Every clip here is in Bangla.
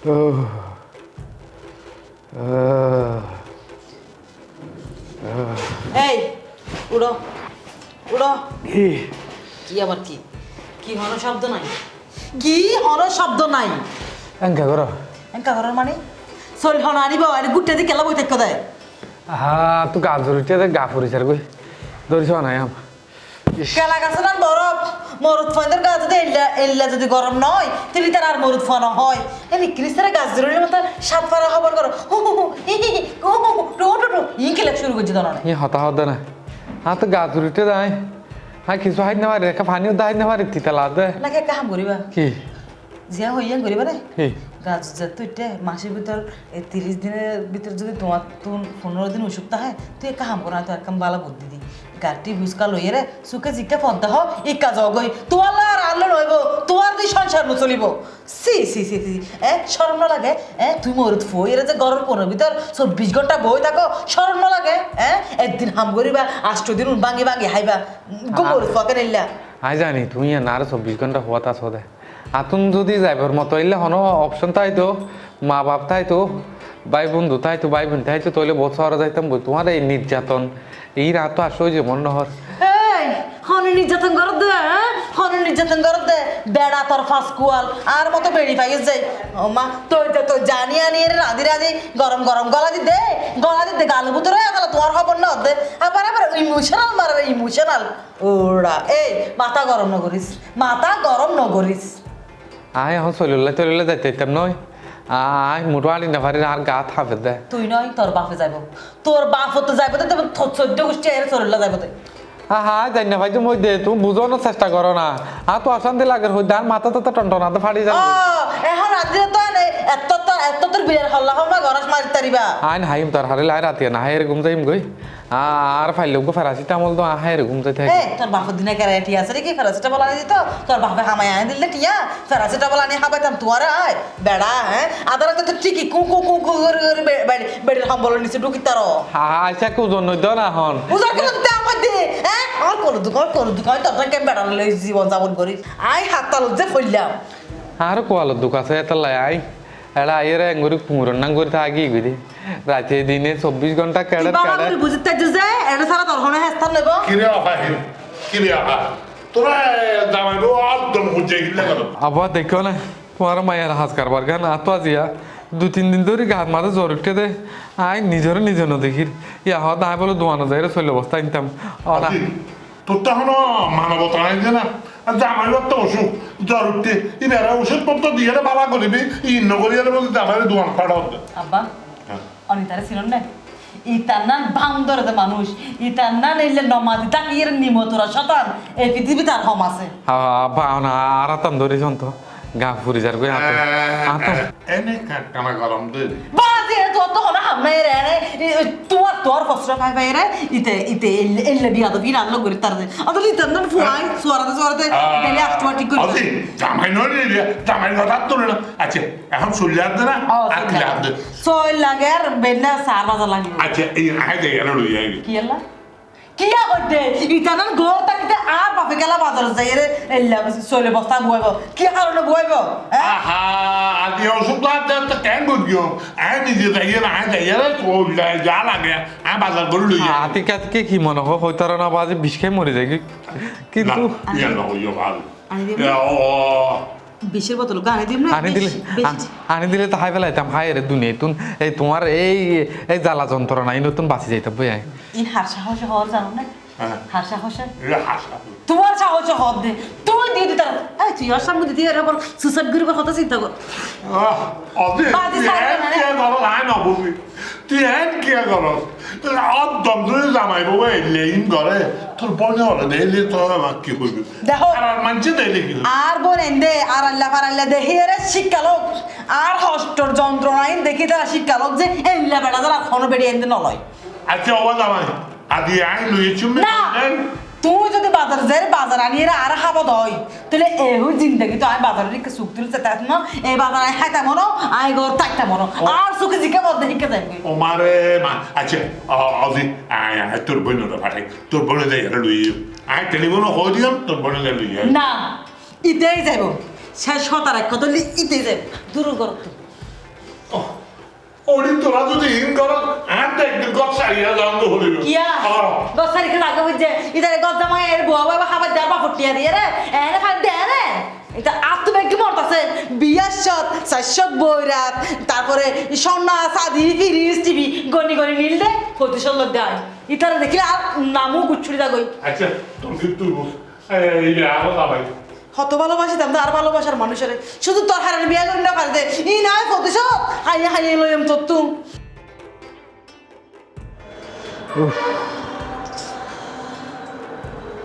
এই উড়ো উড়ো। কি আবার কি কি হর শব্দ নাই? কি হর শব্দ নাই? এঙ্কা করো এঙ্কা করার মানে শরীর হন আনিব আর গুটে দিয়ে কেলা বই থাকো দেয়। হা তু গা ধরিতে গা পরিচার কই ধরিছ নাই আম কেলা গাছে না বরফ মরুদ ফয়ের গাছ যদি এল্লা যদি গরম নয় তাহলে তার আর মরুদ ফোন হয়। এমনি ক্রিস্তারা গাছ ধরে মতো সাত পাড়া খবর করো ই খেলে শুরু করছি ধরনের ই হতা হতা না হ্যাঁ তো গা ধরিতে যাই হ্যাঁ কিছু হাইট না পারি রেখা পানিও দাইট না পারি তিতা লাদ দে লাগে কাম করিবা কি জিয়া হইয়া করিবা রে কি গাছ যত এটা মাসের ভিতর 30 দিনের ভিতর যদি তোমার তুন 15 দিন অসুখ হয় তুই এক কাম করা তো একদম বালা বুদ্ধি দি গাটি বুঝকা লইয়ে রে সুখে জিকা পদ্মা হ এই কাজ গই তোয়ার আর আলো রইব তোয়ার দি সংসার ন চলিব সি সি সি সি শরম না লাগে তুই মরুত ফই এর যে গরম কোন ভিতর 24 ঘন্টা বই থাকো শরম না লাগে একদিন হাম করিবা 8 দিন ভাঙি ভাঙি হাইবা গোবর ফকে নিলা আই জানি তুই না আর 24 ঘন্টা হওয়াত আছো দে আতুন যদি যাইবার মতো হইলে হনো অপশন তাই তো মা বাপ তাই তো ভাই বন্ধু তাই তো ভাই বোন তাই তো তইলে বহুত শহরে যাইতাম বই তোমার এই নির্যাতন এই রাত আসো যে মন নহর এই হন নির্যাতন করত দে হন নির্যাতন করত দে বেড়া তোর ফাঁস কুয়াল আর মতো বেড়ি পাইস যাই ও মা তো জানি আনি রে রাধি রাধি গরম গরম গলা দে গাল ভিতরে গেল তোমার খবর না দে আবার ইমোশনাল মারে ইমোশনাল ওড়া এই মাথা গরম ন করিস আয় এখন চলিলে যাইতে ইতাম নয় আয় মুটো আনি না পারি আর গা থাপে দে তুই নয় তোর বাপে যাইব তোর বাপ হতে যাইব তো 14 গোষ্ঠী এর চলিলে যাইব তো হা যাই না ভাই তুমি মই দে তুমি বুঝানোর চেষ্টা করো না তো অশান্তি লাগে হইতে আর মাথা তো টনটনাতে ফাড়ি যাবে এখন রাত্রে তো এত তোর বিয়ের হল্লা হল্লা গরস মারি তারিবা আইন হাইম তোর হারে লাই রাতে না হাই ঘুম যাইম গই আর ফাইলে গো প্যারাসিটামল তো হাই ঘুম যাই থাকে তোর বাপের দিনে কেরা টিয়া আছে কি প্যারাসিটামল আনি দিত তোর বাপে হামাই আনি দিলে টিয়া প্যারাসিটামল আনি হাবাইতাম তোমার আয় বেড়া আদারা তো ঠিকই কু কু কু কু করে বেড়ের হাম্বল নিচে ঢুকি তার আচ্ছা কেউ জন্য না হন বুঝার কেন দিতে আমার দে আর কোনো দোকান তোর কেন বেড়া লই জীবন যাপন করিস আই হাত তালত যে ফইলাম আর কোয়ালো দুঃখ আছে এত লাই আই এরা আইরে এঙ্গুরি পুরন নাং করে থাকি গদি রাতে দিনে 24 ঘন্টা কেড়ে বাবা করে বুঝতে যে এটা সারা তোর হনে হেস্তান নেব কিরে আহা তোরা জামাইবো একদম বুঝে গিলে গেল আবার দেখো না তোমার মায়ের হাজ কারবার গান আতো আজিয়া 2-3 দিন ধরে গাত মাথা জ্বর উঠতে দে আই নিজের ন দেখির ইয়া হত আই বলে দোয়ানো যায় চলে অবস্থা নিতাম তোর তো এখনো মানবতা নাই যে না জামাইর তো অসুখ জ্বর উঠতে এরা ওষুধপত্র দিয়ে বাবা করিবি নগরিয়ার বলতে জামাইয়ের দোয়ান ফাটা হতে আব্বা অনিতারে ছিল না ইতান্নান ভাঙদরে যে মানুষ ইতান্নান এলে নমাজি তাকিয়ে নিমতরা শতান এই পৃথিবী তার হম আছে আর আতাম ধরেছ তো গা ফুরি যার গই এনে কানা গরম দে বাজে তো হনা হামনে রে তোর কষ্ট পাই রে ইতে এলে বিয়া তো বিনা আলো করে তার দে আদলি ইতান্নান ফুয়াই সোয়ারাতে বেলে অটোমেটিক করে আছি জামাই নয় রে জামাই কথা তো না আচ্ছা এখন চলিয়া দে না আকিলা দে সই লাগে আর বেনা 4 বাজা লাগে আচ্ছা এই আই দে এর লই আই কি আল্লাহ কিয়া করতে ইতানান গোল তাকিতে আর বাপে গেলা বাজার যাই রে এল্লা চলে বস্তা বইব কি কারণে বইব আহা আদি ওষুধ তো কেন বুঝিও আই নিজে যাইয়ে না আই যাইয়ে চলে যা লাগে আই বাজার করে লই আতি কাতকে কি মনে হয় হইতার না বাজে বিষ খাই মরে যায় কিন্তু ইয়া না হইও ভালো বিশের বোতল গানে দিম না আনি দিলে তো হাই ফেলাইতাম হাই রে দুনিয়া তুন এই তোমার এই জ্বালা যন্ত্রণা এই নতুন বাঁচি যাইতাম বই এই হার সাহস হওয়ার জানো না হার সাহস হাসা তোমার সাহস হওয়ার দে তুই দিয়ে দিতে তুই আর সামনে দিতে এর আবার সুসাইড করিবার কথা চিন্তা কর তুই হ্যান কে কর একদম ধরে জামাই বাবা লেইন করে তোর বনে হলে দেখলে তোর আমার কি করবি দেখো আর মানছে দেখলে কি আর বোন দে আর আল্লাহ ফারাল্লাহ দেখি এর শিক্ষালোক আর হস্টর যন্ত্রণাই দেখি তারা শিক্ষালোক যে এল্লা বেড়া যারা এখনো বেড়ে এনতে নলয় আচ্ছা ওবা জামাই আদি আই লইছুম না তুই যদি বাজার আনিয়ে আর হাবদ হয় তাহলে এহু জিন্দগি তো আমি বাজারের দিকে সুখ তুলছে তাই না এই বাজার আই হাইতা মনো আই গর তাকটা মনো আর সুখে জিকে মধ্যে হিকে যাবে ও মারে মা আচ্ছা আজি আই তোর বোনটা পাঠাই তোর বোনে যাই আর লই আই টেলিফোন হই দিম তোর বোনে যাই লই না ইতেই যাইব শেষ হতার এক কথা ইতেই যাইব দূর কর ওড়ি তোরা যদি হিন করো আর তো একদিন গছ সারিয়া যাওয়ান তো হলিল কিয়া দশ তারিখে লাগে বুঝছে ইদারে গজ্জা মায়ের বুয়া বাবা খাবার দেওয়ার বা ফুটিয়া দিয়ে রে এনে খাই দেয় রে এটা আত্ম ব্যাংকে মরতাছে বিয়ার শত চারশত বইরাত তারপরে সন্না সাদি ফিরিস টিভি গনি গনি নীল দে প্রতিশোধ দেয় ইতারে দেখিলে আর নামও গুচ্ছুরি দা গই আচ্ছা তুমি তুই বস এই আরো যাবাই কত ভালোবাসি তেমন আর ভালোবাসার মানুষের শুধু তোর হারানি বিয়া করি না পারে ই না প্রতিশোধ হাইয়ে হাইয়ে লইম তোর তুম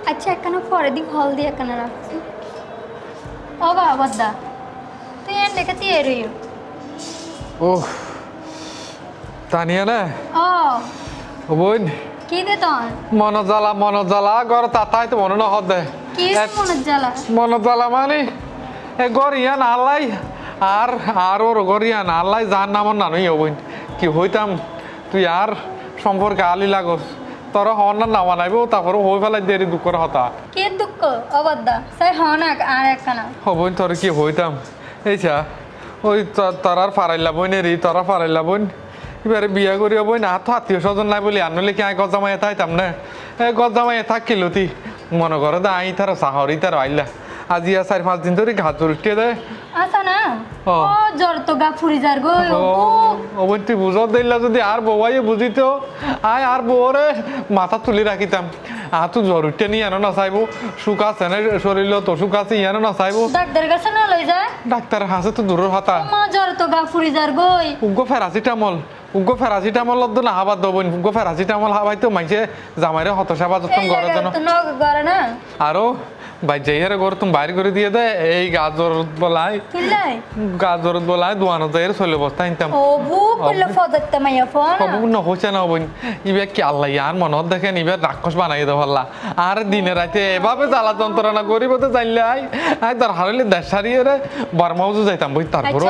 আচ্ছা একখানা পরের দিন হল দিয়ে একখানা রাখছি ও বাবা দা তুই আর লেখাতে এরই ও তানিয়া না ও বোন কি দে তোর মন জ্বালা ঘর তাতাই তো মনে না হদে কি মনের জ্বালা মন জ্বালা মানে এ ঘর ইয়ান আল্লাই আর ওর ঘর ইয়ান আল্লাই যার নাম নানুই বোন কি হইতাম তুই আর সম্পর্কে আলি লাগস তোর হন না নামা নাইব তারপরে হয়ে ফেলাই দেরি দুঃখর হতা কি দুঃখ ও বাদ্দা সাই হনাক আর একখানা বোন তোর কি হইতাম এইছা ওই তোর আর ফারাইলা বোন এরি তোরা ফারাইলা বোন এবারে বিয়া করিয়া বই না তো আত্মীয় স্বজন নাই বলি আনলে কি আই গজামাই থাইতাম না গজামাই থাকিল তুই মনে করো দা আই তার সাহরি তার আইলা আজি 4-5 দিন ধরে ঘাত উঠে দেয় আচ্ছা না ও জ্বর তো গা ফুরি যার গো ওই তুই বুঝো দিলা যদি আর বউয়াই বুঝিত আয় আর বউরে মাথা তুলি রাখিতাম তুই জ্বর উঠে নিয়ে আনো না চাইবো সুখ আছে না শরীর তো সুখ আছে ইয়ানো না চাইবো ডাক্তার কাছে না লই যায় ডাক্তার হাসে তো দূরের হাতা মা জ্বর তো গা ফুরি যার গই উগ্র প্যারাসিটামল তো না হাবার দেবো উগ্র প্যারাসিটামল হাবাই তো মাইছে জামাইরে হতসাবা যত্ন করে যেন করে না আরো ভাই যাইয়ারে ঘর তুমি বাইর করে দিয়ে দে এই গাজর বলাই দোয়ানো যাইয়ের চলে বস্তা আনতাম ও বু করলে ফদাতে মাইয়া ফোন সবু ন হইছে না বইন ইবে কি আল্লাহ আর মনত দেখেন ইবে রাক্ষস বানাই দে পারলা আর দিনে রাতে এভাবে জ্বালা যন্ত্রণা করিব তো জানলে আই তোর হারাইলে দেশ সারিয়ে রে বর্মাউজু যাইতাম বই তারপরে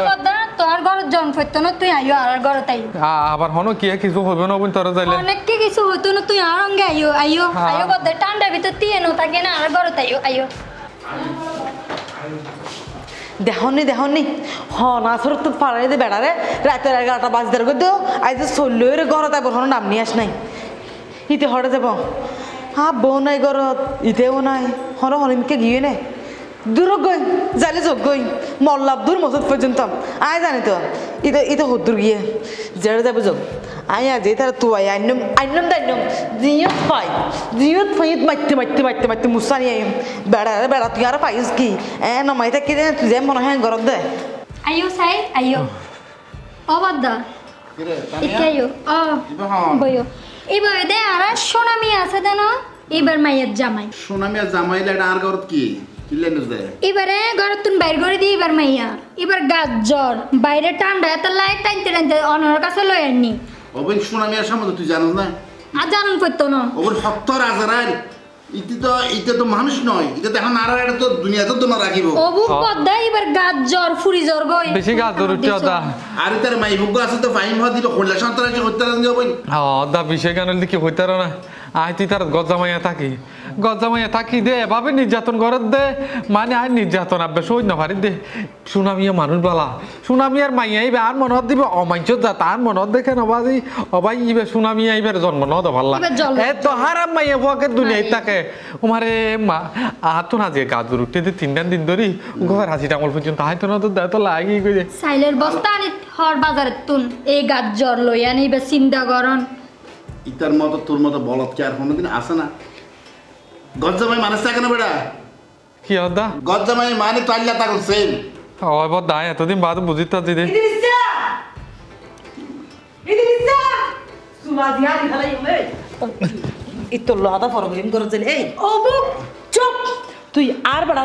তোর ঘর জন ফেতো না তুই আইও আর ঘর তাই আবার হনো কি কিছু হইবে না বইন তোর যাইলে অনেক কিছু হইতো না তুই আর অঙ্গে আইও বদে ঠান্ডা ভিতর দিয়ে নো থাকে না আর ঘর তাই আইও দেখনি না সর তো পাড়াই দে বেড়ারে রাতের 11টা বাজদার করে দেও আজ চললে ঘরে তাই বলনো নাম নিয়ে আস নাই ইতে হরে যাব বউ নাই ঘরত ইতেও নাই হরিমকে গিয়ে নে দূর গই যাইলে যোগ গই মল্লাব দূর মসজিদ পর্যন্ত আয় জানি তো ইতে হদ্দুর গিয়ে জেড়ে যাবো যোগ আয় আজ তার তো আইনম দাইনম জিয়ত ফাইত মারতে মুসা নিয়ে বেড়া তুই আর পাইস কি নমাই থাকি তুই যে মনে হয় ঘরত দে আইও সাই আইও ও বাদ্দা আইও ও বইও এবার দে আর সোনামি আছে দেন এবার মাইয়ের জামাই সোনামিয়া জামাই লেডা আর ঘরত কি কিলে নিস দে এবারে ঘরত তুন বাইর করে দি এবার মাইয়া এবার গাছ জ্বর বাইরে ঠান্ডা এত লাইট টানতে অনর কাছে লই আনি ওবেন সোনামিয়ার সম্বন্ধে তুই জানিস না আর জানুন করতো না ওবেন ভক্ত রাজারাই ইতে তো মানুষ নয় এটা তো এখন আর এটা তো দুনিয়াতে তো না রাখিব ওবু পদ্দা এবার গাছ জ্বর ফুরি জ্বর গই বেশি গাজর উঠে দা আর তার মাই ভুগ আছে তো ফাইন হদি হল্লা সন্তান আছে হত্যা রান যাবেন দা বিষয় কেন কি হইতার না আই তুই তার গজ্জামাইয়া থাকি দে এভাবে নির্যাতন করত দে মানে আই নির্যাতন আব্বে সই না পারি দে সুনামিয়া মানুষ বালা সুনামিয়ার মাইয়া ইবে আর মনত দিবে অমাঞ্চ যা তার মনত দেখে নবাজি অবাই ইবে সুনামিয়া ইবের জন্ম ন দে ভাল্লা এ তো হারাম মাইয়া ফুয়াকে দুনিয়ায় থাকে উমারে মা আতো না যে গাজর উঠতে দে 3 দিন ধরি ঘর হাসি টামল পর্যন্ত হাইতো না তো দেয় তো লাগি কইরে সাইলের বস্তা আনি হর বাজারে তুন এই গাছ জ্বর লই আনি বে চিন্তা করন ইতার মতো তোর মতো বলত কি আর কোনোদিন আসে না গজ্জামাই মানুষ থাকে না বেড়া কি হদা গজ্জামাই মানে তো আল্লাহ তাকল সেম ওই বদ দায় এতদিন বাদ বুঝিতা দিদে ইতল্লাদা ফরগরিম করে চলে এই ও বুক চুপ তুই আর বেড়া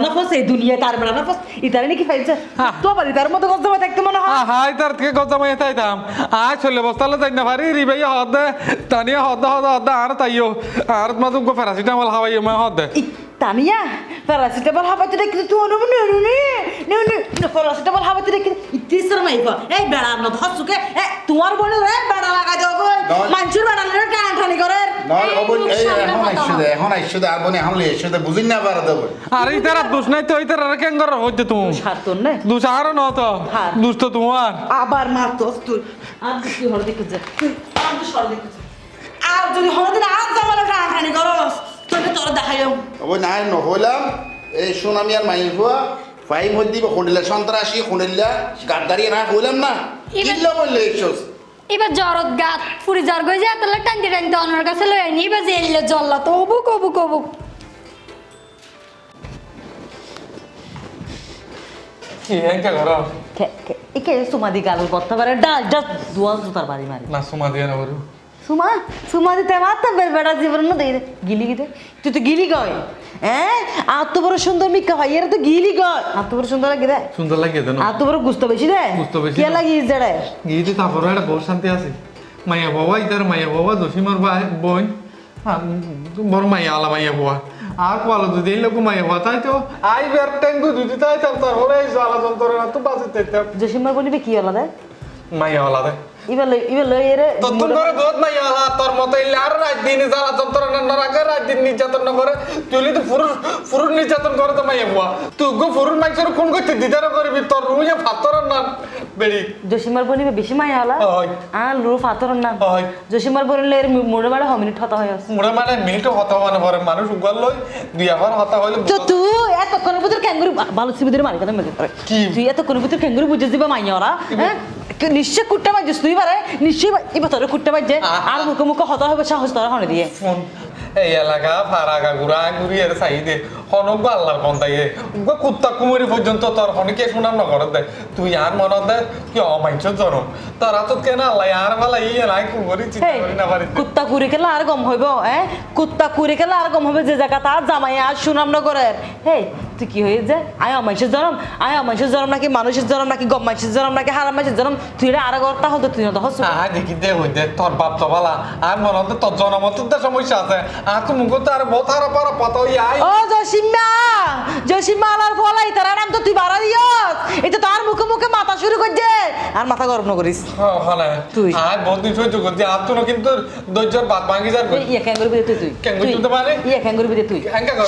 না ফস এই দুনিয়াতে আর বেড়া না ফস ইতারে নাকি ফাইছে তো বাড়ি তার মতো গজ্জামা দেখতে মনে হয় হাই তার থেকে গজ্জামাই তাইতাম আয় চলে বস্তালে যাই না পারি রিবাই হদে তানিয়া হদে আর তাইও আর মাদু গো প্যারাসিটামল হাওয়াই মা হদে তানিয়া প্যারাসিটামল হাবাতে দেখি তুই অনুম নে প্যারাসিটামল হাবাতে দেখি ইতিসর মাইফা এই বেড়া না ধসুকে তোমার বলে রে বেড়া লাগা দাও কই মানুষের বেড়া লরে টানাটানি করে নয় এই অবৈ মুখ এই সামনে এখন কথা আইসো দে এখন আইসো দে আর বনে এখন এসো দে বুঝিন না পারে দেবো আর এই তারা দোষ নাই তো এই তারা কেন কর হইতে তুমি সার তোর না দোষ আর ন তো হ্যাঁ। দোষ তো তোমার আবার মারতস তুই আর তুই হল দেখে যা আর তুই সর দেখে যা আর যদি হল দিন আর জামালা টানি করস তোকে তোর দেখাইও ওই নাই নহইলাম এই সুনামি আর মাই হুয়া ফাইম হই দিব খুনিলা সন্ত্রাসী খুনিলা গাদ্দারি না হইলাম না কিল্লা বললে এসোস এবার জ্বরত গাত ফুরি জ্বর গই যায় তাহলে টানতে টানতে অন্যর কাছে লই আইনি এবার যে এলে জল্লা তো অবুক অবুক অবুক কি হ্যাংকা কর একে সুমাদি গালুর কথা পারে ডাল ডাল দুয়াল জুতার বাড়ি মারি না সুমা দিয়ে না বলু সুমা সুমাদি তে মারতে বেড়া জীবন না দেই গিলি গিতে তুই তো গিলি গয় হ্যাঁ আর তো বড় সুন্দর মিকা ভাই এর তো গিলি গয় আর তো বড় সুন্দর লাগে দে সুন্দর লাগে দেন আর তো বড় গুস্ত বেশি দে গুস্ত বেশি কে না। লাগি জড়ে গিয়ে তারপরে একটা বহু শান্তি আছে মাইয়া বাবা ইতার মাইয়া বাবা দোষীমার বোন বড় মাইয়া আলা মাইয়া বাবা আর কোয়ালো যদি এই লোক মাইয়া বাবা তাই তো আই বের ট্যাঙ্গু যদি তাই তারপরে এই জ্বালা যন্ত্রণা না তো বাঁচতে জসিমার বলিবে কি হলো দে মাইয়া আলা দে ইবে লই এরে তোর করে বহুত মাইয়া আলা তোর মতো ইল্লে আর রাত দিন জ্বালা যন্ত্রণা না রাখে রাত দিন নির্যাতন না করে তুই তো ফুরুর নির্যাতন করে তো মাইয়া বাবা তুই গো ফুরুর মাইসের কোন করতে দিদার করবি তোর রুইয়া ফাতর না বেড়ি জসিমার বলিবে বেশি মায়া হলা হয়। আর লু ফাতর না হয়। জসিমার বলিলে এর মোড়ে বাড়া মিনিট হতা হয় আছে মুড়ে মানে মিনিটও হতা মানে পরে মানুষ উগাল লই দুই আবার হতা হইলে তো তুই এত কোন ভিতর ক্যাঙ্গুরি ভালো সিবিদের মারি কথা মজা করে কি? তুই এত কোন ভিতর ক্যাঙ্গুরি বুঝে দিবা মাইয়া ওরা হ্যাঁ নিশ্চয় কুট্টা বাজছিস তুই পারে নিশ্চয় এবার তোর কুট্টা বাজছে আর মুখে মুখে হতা হবে সাহস তোরা হনে দিয়ে ফোন এই এলাকা ফারাগা গুড়া গুড়ি এর সাইডে হনক আল্লাহর কন্তাইয়ে উগো কুত্তা কুমুরি পর্যন্ত তোর হনকে সুনাম না করে দে তুই আর মনত দে কি অমাইছ জনম তোরা তো কেন আল্লাহ আর ভালা ই এলাই কুমুরি চিন্তা করি না পারি কুত্তা কুড়ি খেলে আর গম হইব হ্যাঁ কুত্তা কুড়ি খেলে আর গম হবে যে জায়গা তার জামাই আর সুনাম নগরের হেই তুই কি হয়ে যায় আয় অমাইশের জনম আয় অমাইশের জনম নাকি মানুষের জনম নাকি গম মাইশের জনম নাকি হারাম মাইশের জনম তুই এটা আর গরতা হতো তুই না হস দেখি দে হই দে তোর বাপ তো ভালা আর মনত তোর জনমত সমস্যা আছে আর তুমি তো আর বহুত হারা পারা পাতা ওই আই ও জসিমা আলার ফলাই তার নাম তো তুই বাড়া দিয়স এটা তো আর মুখে মুখে মাথা শুরু করছে আর মাথা গরম ন করিস হ্যাঁ তুই। আর বহুত দিন সহ্য করছি আর তো কিন্তু ধৈর্যর বাদ ভাঙি যার ইয়ে ক্যাং করবি দে তুই ক্যাং করবি তো পারে? ইয়ে ক্যাং করবি দে তুই ক্যাং করো?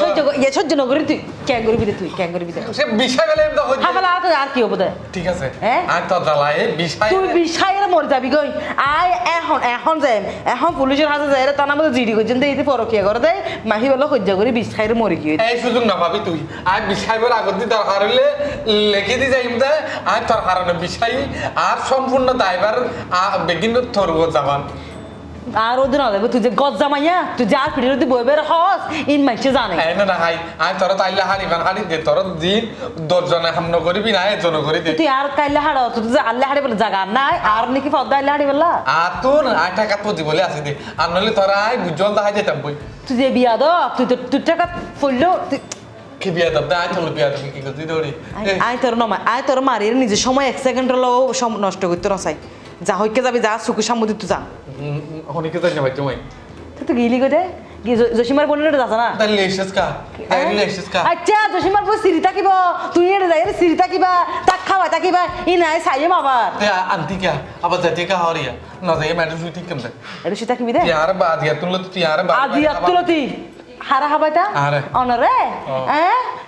সহ্য ন করি তুই ক্যাং করবি দে তুই ক্যাং করবি দে সে বিষয় গেলে এমন হই হাফালা আর কি হবো দে ঠিক আছে হ্যাঁ? আর তোর জ্বালায় বিষয় তুই বিষাইরে মরে যাবি গই আয় এখন যাই এখন পুলিশের হাতে যাই রে তার নামে জিডি করছেন দে এতে পরকিয়া করে দেয় মাহি বেলা সহ্য করে বিষাইরে মরে গিয়ে এই সুযোগ না ভাবি তুই আর বিষয়বার আগত দি তোর হারলে লেখে দি যাইম দে আর তোর হারানো বিষয় আর সম্পূর্ণ দায়বার বেগিন তোর যাবান আর ওদিন হবে তুই যে গজ জামাইয়া তুই যে আর পিঠের মধ্যে বই বের হস ইন মাইসে জানে হ্যাঁ না হাই আর তোর তাইলে হারিবান হারি দে তোর দিন 10 জনে হামন করিবি না একজন করি দে তুই আর কাইলে হাড় তুই যে আল্লাহ হাড়ে বলে জায়গা নাই আর নাকি পদ্মা আল্লাহ হাড়ে বললা আর তোর 8 টাকা প্রতি বলে আছে দে আর নলে তোরা আই গুজল দাহাই যেতাম বই তুই যে বিয়া দ তুই তো তুই টাকা ফুললো কি বিয়া দাব দা চল বিয়া তুমি কি করতে দৌড়ি আয় তোর নমা আয় তোর মারিয়ে নিজের সময় 1 সেকেন্ড হলেও নষ্ট করতে রসাই যা হইকে যাবি যা সুখে সামুদ্রিক তুই যা হনিকে জানি ভাই তুমি তুই তো গিলি গো জসিমার বোনের যাস না তাই লেশস কা তাই লেশস কা আচ্ছা জসিমার বউ সিরি থাকিব তুই এর যাই সিরি থাকিবা তাক খাওয়া থাকিবা ই নাই সাইম আবার তে আন্টি কা আবার যাতে কা হরিয়া না যাই ম্যাডাম সুই ঠিক কেমন এটা সে থাকিবি দে यार बात या तुम लोग यार बात আজি আত্তুলতি হারা হাবাইতা হারে। অনরে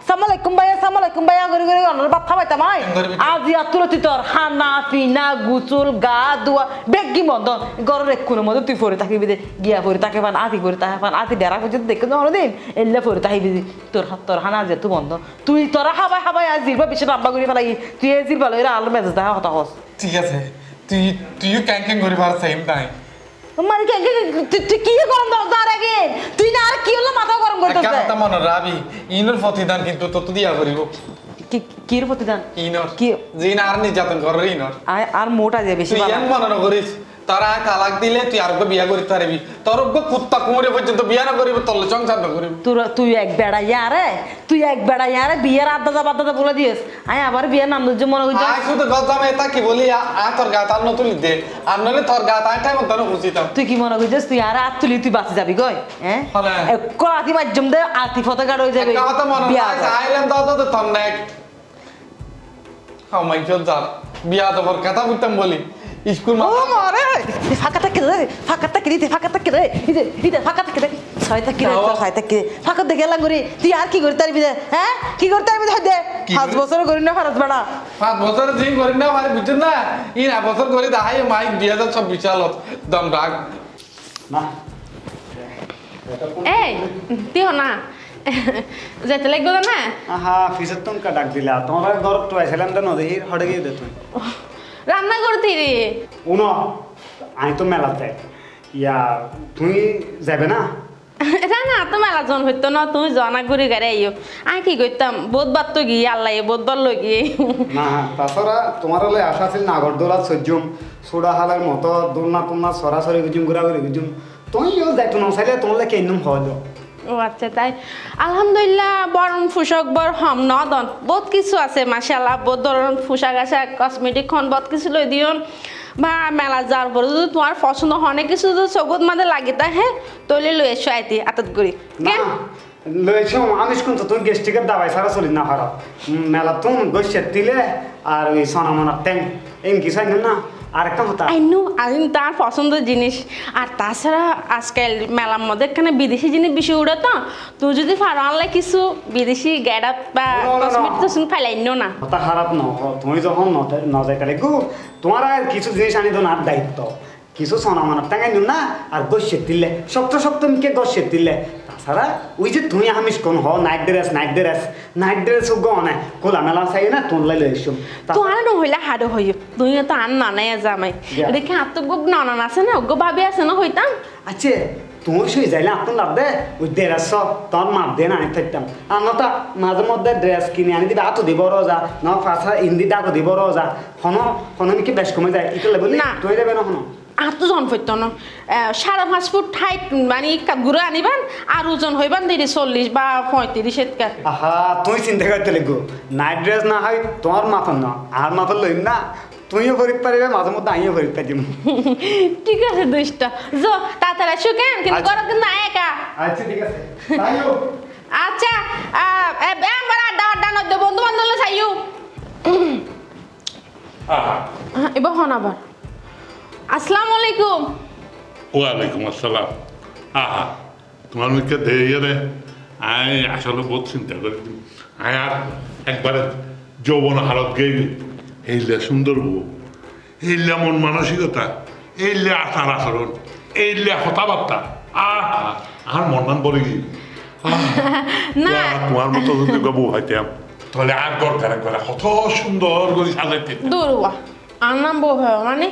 সালামালাইকুম ভাইয়া সালামালাইকুম ভাইয়া গরি গরি অনরে বাপ খাবাইতা মাই গরি- আজি আত্তুলতি তোর হানা পিনা গুচুল গা দুয়া বেগি বন্ধ গরের এক্ষুনের মধ্যে তুই পরে থাকিবি দে গিয়া পরে তাকে পান আতি পরে তাকে পান আতি ডেরা পর্যন্ত দেখে তো দিন এল্লা পরে থাকিবি দে তোর হানা যে তুই বন্ধ তুই তোরা হাবাই হাবাই আজ জিরবা বেশি রাব্বা করি ফেলাই তুই এই জিরবা লইরা আলো মেজাজ দেখা হতা হস ঠিক আছে তুই তুই ক্যাং করে পার সেম টাইম মানে তুই কি গরম দরকার আগে তুই না আর কি হলো মাথা গরম করতেছ কাটা মন রাবি ইনর প্রতিদান কিন্তু তত দিয়া করিব কি কির প্রতিদান ইনর কি জিন আর নির্যাতন করে ইনর আর মোটা যে বেশি তুই বালা। এম মনে করিস তারা তালাক দিলে তুই আর বিয়া করিতে পারবি তোর কুত্তা কুমড়ে পর্যন্ত বিয়া না করিব তলে সংসার না করিব তুই এক বেড়া ইয়ারে বিয়ের আড্ডা বলে দিয়েস আয় আবার বিয়ের নাম দুজন মনে করছিস আই শুধু গজামে তা কি বলি আ তোর গা তার নতুলি দে আর নলে তোর গা তাই টাইম তন খুশিতাম তুই কি মনে করছিস তুই আর হাত তুলি তুই বাঁচি যাবি গই হ্যাঁ হলে। এক আতি মাধ্যম দে আতি ফতকার হয়ে যাবে কথা মনে বিয়া হয় আইলাম দাও তো তন্নেক হাউ মাই জল বিয়া তো কথা বুঝতাম বলি স্কুল ও মরে ফাঁকা থাকে রে ফাঁকা থাকে রে ফাঁকা থাকে রে ইদে ফাঁকা থাকে রে ছয়টা কি রে ছয়টা কি ফাঁকা দেখে এলাম করি তুই আর কি করতে পারবি রে হ্যাঁ কি করতে পারবি দে 5 বছর করি না ভারত বাড়া 5 বছর জিম করি না মানে বুঝছেন না ইন 8 বছর করি দেখাই মাইক 2026 সালত দম রাখ না এই দিও না যেতে লাগবে না আহা ফিসের তুমি ডাক দিলা তোমরা ঘর তো আইছিলাম তো নদী হটে গিয়ে দে তুই রান্না করতে রে উনো আমি তো মেলাতে ইয়া তুমি যাবে না রান্না তো মেলা জন হইতো না তুমি জনা ঘুরে গাড়ি আইও আমি কি করতাম বুধবার তো গিয়ে আল্লাহ বুধবার লই গিয়ে না তাছাড়া তোমার হলে আশা ছিল নাগরদোলা সজ্জুম সোডা হালের মতো দোলনা তোমরা সরাসরি গুজুম ঘুরাঘুরি গুজুম তুমিও যাইতো না চাইলে তোমার কেন হয় ও আচ্ছা তাই আলহামদুলিল্লাহ বরণ পোশাক বর হম নদন বহুত কিছু আছে মাশাআল্লাহ বহুত ধরনের পোশাক আশাক কসমেটিক খন বহুত কিছু লই দিও বা মেলা যাওয়ার পরে যদি তোমার পছন্দ অনেক কিছু যদি চকুত মাঝে লাগে তা হ্যাঁ তৈলে লই এসো আইতি আতত করি না লইছো আমি শুন তো তুই গেস্টিকের দাবাই সারা চলি না হারা মেলা তুমি গইছে দিলে আর ওই সোনামনার ট্যাং এম কি চাই না আর একটা কথা আইনু আইন তার পছন্দের জিনিস আর তাছাড়া আজকাল মেলার মধ্যে এখানে বিদেশি জিনিস বেশি উড়ে তো তুই যদি ফারো আনলে কিছু বিদেশি গ্যাডাপ বা কসমেটিক তো শুন ফাইলাইনো না কথা খারাপ ন তুমি যখন ন যাইতে গো তোমার আর কিছু জিনিস আনি তো না দায়িত্ব কিছু সোনামনার ট্যাং আইনু না আর গইছে দিলে শক্ত শক্ত মিকে গইছে দিলে তাছাড়া ওই যে তুমি আমিষ কোন হ নাইট ড্রেস গো না কোলা মেলা চাই না তোর লাই লইছো তো আর নহইলে হাড়ো হইও তুই তো আর নানাই জামাই দেখে আর তো গো নানান আছে না গো ভাবি আছে না হইতাম আচ্ছা তুমি শুই যাইলে আপনার লাভ দে ওই ড্রেস তোর মাপ দিয়ে আনি থাকতাম আর নটা মাঝে মধ্যে ড্রেস কিনে আনি দিবে আতো দিব রোজা ন ফাঁসা ইন্দি ডাকো দিব রোজা হন কি বেশ কমে যায় এটা বলি না। তুই দেবে না হন আর তো জন হইতো না 5.5 ফুট হাইট মানে ঘুরে আনিবান আর ওজন হইবান দিদি 40 বা 35 এতকা আহা তুই চিন্তা করতে লাগবো নাইট ড্রেস না হয় তোমার মাথা না আর মাথা লইম না তুইও ফরিদ পারিবে মাঝে মধ্যে আমিও ফরিদ পাইম ঠিক আছে দুইটা যো তাড়াতাড়ি আসো কেন কিন্তু আচ্ছা। গরম কিন্তু একা আচ্ছা ঠিক আছে তাইও আচ্ছা এবার আড্ডা নদ্য বন্ধু বান্ধব চাইও এবার হন আবার আসসালামু আলাইকুম ওয়ালাইকুম আসসালাম আহা তোমার মুখে দিয়ে রে আয় আসলে বহুত চিন্তা করি আয় আর একবারে যৌবন হারত গেইবি এইলে সুন্দর বউ এইলে মন মানসিকতা এইলে আচার আচরণ এইলে কথাবার্তা আহা আর মন বলে গিয়ে না। তোমার মতো যদি বউ হইতাম তাহলে আর দরকার একবারে কত সুন্দর করে সাজাইতে দূরওয়া আর নাম বউ হয় মানে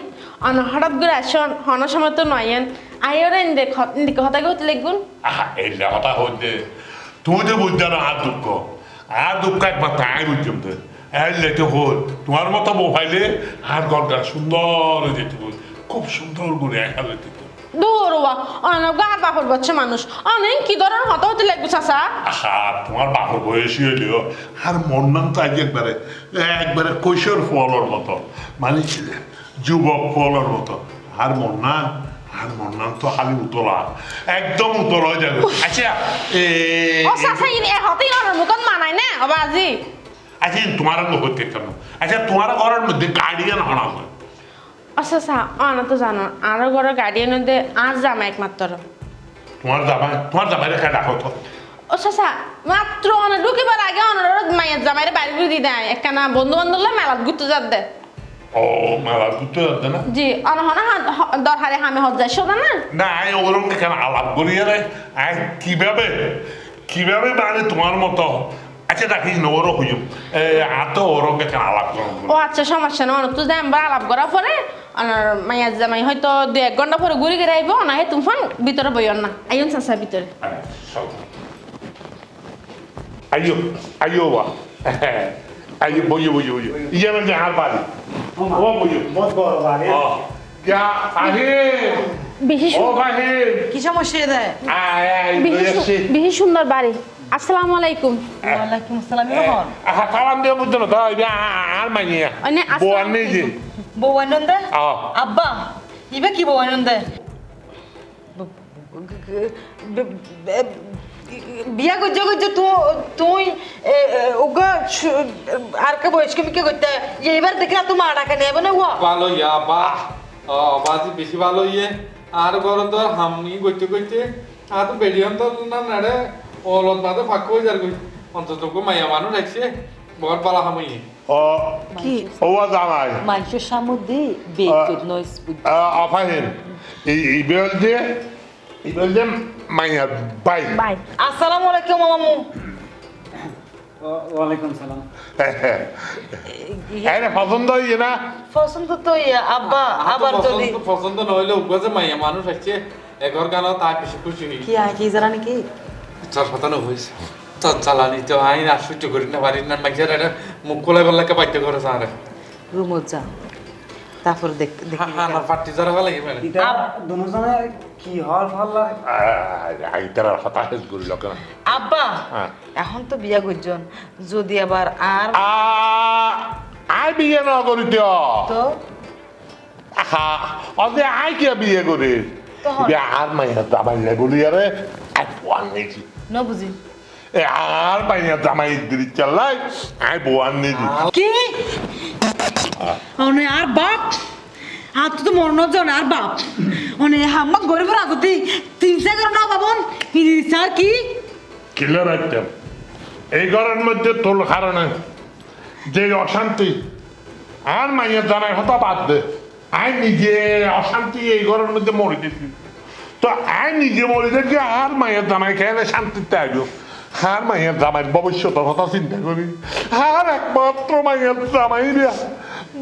হঠাৎ করে আসন হন সময় তো নয়েন আইরে ইন্দে কথা কইতে লিখুন আহা এইলে কথা হইতে তুমি তো বুঝতে না আর দুঃখ একবার তাই বুঝতাম তো এইলে তো হল তোমার মতো বউ পাইলে আর ঘরটা সুন্দর হয়ে যেত খুব সুন্দর করে একা যেত দূরওয়া অনেক গা বাপর বাচ্চা মানুষ অনেক কি ধরনের হতে হতে লাগবে চাচা আহা তোমার বাপর বয়সী হইলেও আর মন নাম তো আজ একবারে কৈশোর ফলের মতো মানে যুবক ফলের মতো আর মন নাম তো খালি উতলা একদম উতলা হয়ে যাবে আচ্ছা ও চাচা ইনে হতেই নরম মুখত মানাই না আবার আজি আচ্ছা তোমার হইতে কেন আচ্ছা তোমার ঘরের মধ্যে গার্ডিয়ান হনা হয় আচ্ছা আচ্ছা অনা তো জানো আরো বড় গার্ডিয়ান দে আজ জামা একমাত্র তোমার জামাই রেখে রাখো তো ও চাচা মাত্র অনা ঢুকিবার আগে অনার মায়ের জামাইরে বাড়ি ঘুরি দি দেয় একখানা বন্ধু বান্ধব মেলাত ঘুরতে যাত দে ও মেলা ঘুরতে যাচ্ছে না জি অনা হনা দরহারে হামে হজ যায় শোনা না না আমি ওরকম কেন আলাপ করিয়ে রে কিভাবে মানে তোমার মতো আচ্ছা রাখিস না ওরও হইম আত ওরকম কেন আলাপ করো ও আচ্ছা সমস্যা না তো যাই আমরা আলাপ করার পরে আর মায়ের জামাই হয়তো 2-1 ঘন্টা পরে ঘুরে ঘুরে আইব না হে তুফান ভিতরে বইয়ন না আইন চাচা ভিতরে আইও বা আইও বইও ইয়ে মানে আর বাড়ি ও বইও বহুত বড় বাড়ি যা আহিম বেশি ও আহিম কি সমস্যা রে বেশি সুন্দর বাড়ি আসসালামু আলাইকুম ওয়ালাইকুম আসসালাম ইহন আহা কালাম দিয়ে বুঝছো না তো আর মাইনিয়া মানে বোয়ার নেই যে বউ আনন্দে আহ। আব্বা ইবে কি বউ আনন্দে বিয়া করছো তুই ওগা আর কে বয়স্ক মিকে করতে এবার দেখে তো মা ডাকা নেবে না ও ভালো ইয়া বা বাজি বেশি ভালো ইয়ে আর গরম তো হামি করতে করতে আর তো বেরিয়াম তো না নাড়ে ওলত না তো ফাঁক হয়ে যার কই অন্তত মাইয়া মানুষ রাখছে বড় পালা হামি কি ও জামাই মানুষের সামনে বেকট নয়স আফাহিন এই বেল যে মাইয়া বাই বাই আসসালামু আলাইকুম মামু ওয়ালাইকুম সালাম। হ্যাঁ পছন্দ হইছে না পছন্দ তো আব্বা আবার যদি পছন্দ নইলে উগছে মাইয়া মানুষ আছে এগর গান তাই বেশি খুশি হই কি কি জানা নাকি চার পাতানো হইছে চার চালানি তো আইন আর সহ্য করি না পারি না মাইজার এটা মুখ কোলাই বললাকে বাধ্য করে সারে রুমত যা তারপর দেখ হ্যাঁ না পার্টি যারা ভালো লাগে মানে এটা দুজনে কি হল হল আইতার হতাশ করিল কেন আব্বা হ্যাঁ। এখন তো বিয়া করছেন যদি আবার আর আই বিয়ে ন করি তো অদে আই কে বিয়ে করি তখন? আর মাইয়া দামাইলে বলি আরে আই পোয়ান নেছি ন বুঝি আর মাইয়া দামাই দিদি চাল্লাই আই বোয়ান নেছি কি অনে আর বাপ হাত তো মরণ জন আর বাপ অনে হাম্মা গরিবের আগতি তিনশে করো না বাবন স্যার কি কিলে রাখতাম এই ঘরের মধ্যে তোর কারণে যে অশান্তি আর মাইয়া জানাই হতা বাদ দে আই নিজে অশান্তি এই ঘরের মধ্যে মরে দিছি তো আই নিজে মরে দেখি আর মাইয়া জামাই খেয়ে শান্তিতে আসবো আর মাইয়া জামাইয়ের ভবিষ্যতের কথা চিন্তা করি আর একমাত্র মাইয়া জামাই দিয়া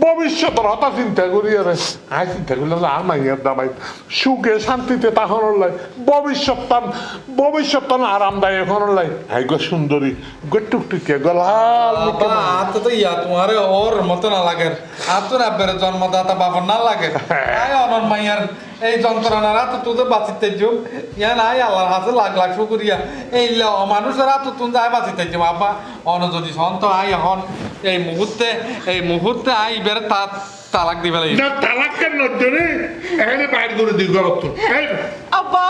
ভবিষ্যতের কথা চিন্তা করি আরে আই চিন্তা করলাম আর মাইয়ার জামাই সুখে শান্তিতে তাহর লাই ভবিষ্যৎ আরামদায়ক হওয়ার লাই আই গো সুন্দরী গো টুকটুকে গো লাল আত তো ইয়া তোমারে ওর মতো না লাগে আর তোর আব্বের জন্মদাতা বাবার না লাগে আয় অনর মাইয়ার এই যন্ত্রণারা তো তোদের বাঁচিতে যাও ইয়া নাই আল্লাহর হাতে লাখ লাখ শুকরিয়া এই মানুষেরা তো তুমি যায় বাঁচিতে যাও আব্বা অন যদি সন্ত আই এখন এই মুহূর্তে আই বের তালাক দিবে লাগে না তালাক কেন নজরে এখানে বাইর করে দিই গরত আব্বা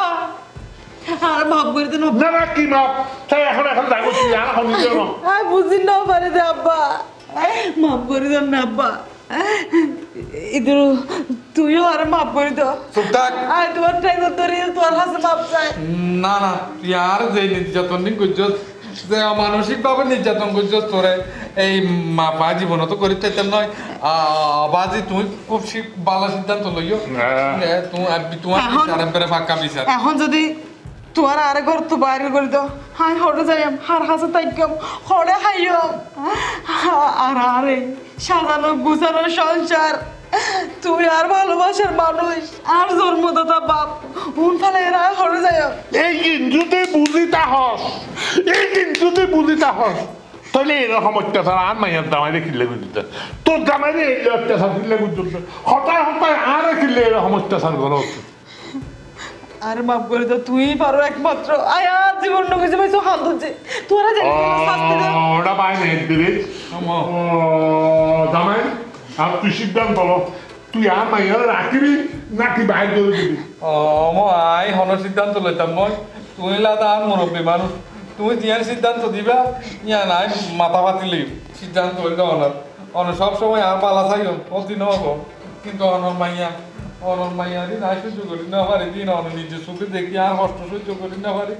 আর মাফ করে দেন না না কি মাপ তাই এখন যাবো তুই আর এখন নিজে মাপ আই বুঝি না পারে যে আব্বা মাফ করে দেন না আব্বা ইদুর তুইও আর মাফ করে দাও চুপ থাক আই তোমার টাইম ধরে তোর হাতে মাপ চাই না না তুই আর যে নির্যাতন করছস যে মানসিক ভাবে নির্যাতন করছস তোরে এই মাপা জীবন তো করি চাইতাম নয় বাজি তুমি খুব ভালো সিদ্ধান্ত লইও তোমার বিচার এবারে ফাঁকা বিচার এখন যদি তোমার আরে ঘর তো বাইরে করে দাও হাই হরে যাইম হার হাসে তাইকম হরে হাইম আর আরে সাজানো গুছানো সংসার তুই আর ভালোবাসার মানুষ আর জন্মদাতা বাপ উন ফেলে এরা হরে যাইম এই কিন্তু বুঝিতা হস তাহলে এরকম অত্যাচার আর মাইয়ার জামাইরে কিনলে বুঝতে তোর জামাইরে এই অত্যাচার কিনলে বুঝতে হতায় আর কিনলে এরকম অত্যাচার করা হচ্ছে আর মাফ করে দাও তুই পারো একমাত্র আয়া জীবন নগেছে পাইছো হাত ধরছে তোরা জানি শাস্তি দাও ওটা পাই নাই দিদি জামাই আর তুই সিদ্ধান্ত লো তুই আর মাইয়ারে রাখিবি নাকি বাইর করে দিবি আই হন সিদ্ধান্ত লইতাম মই তুই লাদা আর মুরব্বী মানুষ তুমি জিয়ার সিদ্ধান্ত দিবা ইয়া নাই মাথা পাতি লই সিদ্ধান্ত হইল অনার সব সময় আর পালা চাইও অতি নহব কিন্তু অনর মাইয়ারি নাই সহ্য করি না পারি দিন অনেক নিজের চোখে দেখি আর কষ্ট সহ্য করি না পারি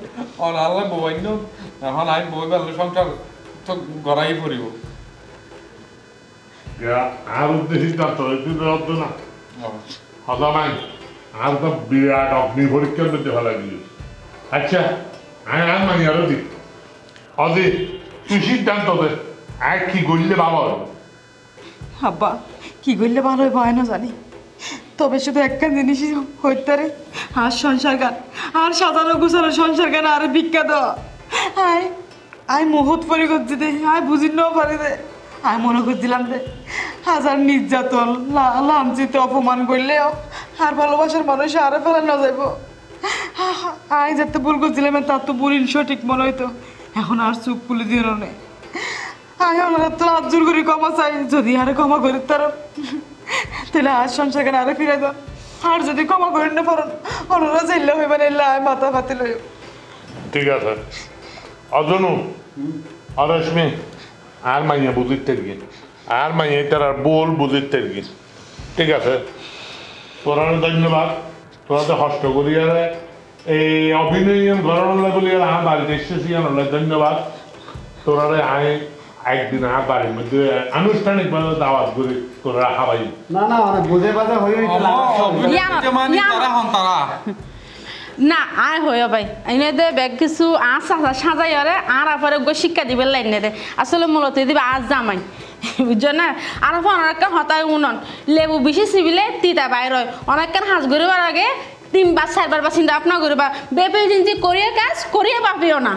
আল্লাহ বইন এখন আমি বই পারলে সংসার তো গড়াই পড়িব আর উদ্দেশ্য সিদ্ধান্ত তুই তো না হজামাই আর তো বিরাট অগ্নি পরীক্ষার মধ্যে ভালো গিয়েছে আচ্ছা আমি আর মাইয়ারও দি অজি তুই সিদ্ধান্ত দে আর কি করলে বাবা আব্বা কি করলে ভালো হয় ভয় না জানি তবে শুধু একটা জিনিসই হইতে রে আর সংসার গান আর সাজানো গুছানো সংসার গান আর ভিক্ষা দেওয়া আই মুহূর্ত পরি করছি দে আই বুঝি নাও পারি দে আই মনে করছিলাম দে হাজার নির্যাতন লাঞ্ছিত অপমান করলেও আর ভালোবাসার মানুষ আরে ফেলা না যাইব আই যাতে ভুল করছিলাম তার তো ভুল সঠিক মনে হইতো এখন আর চুপ খুলে দিয়ে নেই আই ওনারা তো হাত জোর করে ক্ষমা চাই যদি আরে ক্ষমা করি তার তাহলে আর সংসার কেন আরে ফিরে দাও আর যদি ক্ষমা করেন না পারেন ওনারা চাইলে হইবেন এলে আয় মাথা ফাতে লই ঠিক আছে অজনু অরশ্মি আর মাইয়া বুঝিতে গিয়ে আর মাইয়া তার আর বল বুঝিতে গিয়ে ঠিক আছে তোরা ধন্যবাদ তোরা তো হস্ত করিয়া এই অভিনয় ঘরণলা বলিয়া আমার বাড়িতে এসেছি ধন্যবাদ তোরা আয় একদিন আমার বাড়ির মধ্যে আনুষ্ঠানিকভাবে দাওয়াত করে তোরা হাবাই না না অনেক বুঝে বাজে হয়ে না আয় হয়ে ভাই এনে দে ব্যাগ কিছু আস সাজাই আরে আর আপারে গো শিক্ষা দিবে লাইন দে আসলে মূলত দিবে আজ জামাই বুঝছো না আর অনেকক্ষণ হতায় উনন লেবু বেশি চিবিলে তিতা বাইর হয় অনেকক্ষণ হাঁস ঘুরিবার আগে 3 বার 4 বার চিন্তা ভাবনা করিবা বেপে জিনিস করিয়ে কাজ করিয়ে পাবিও না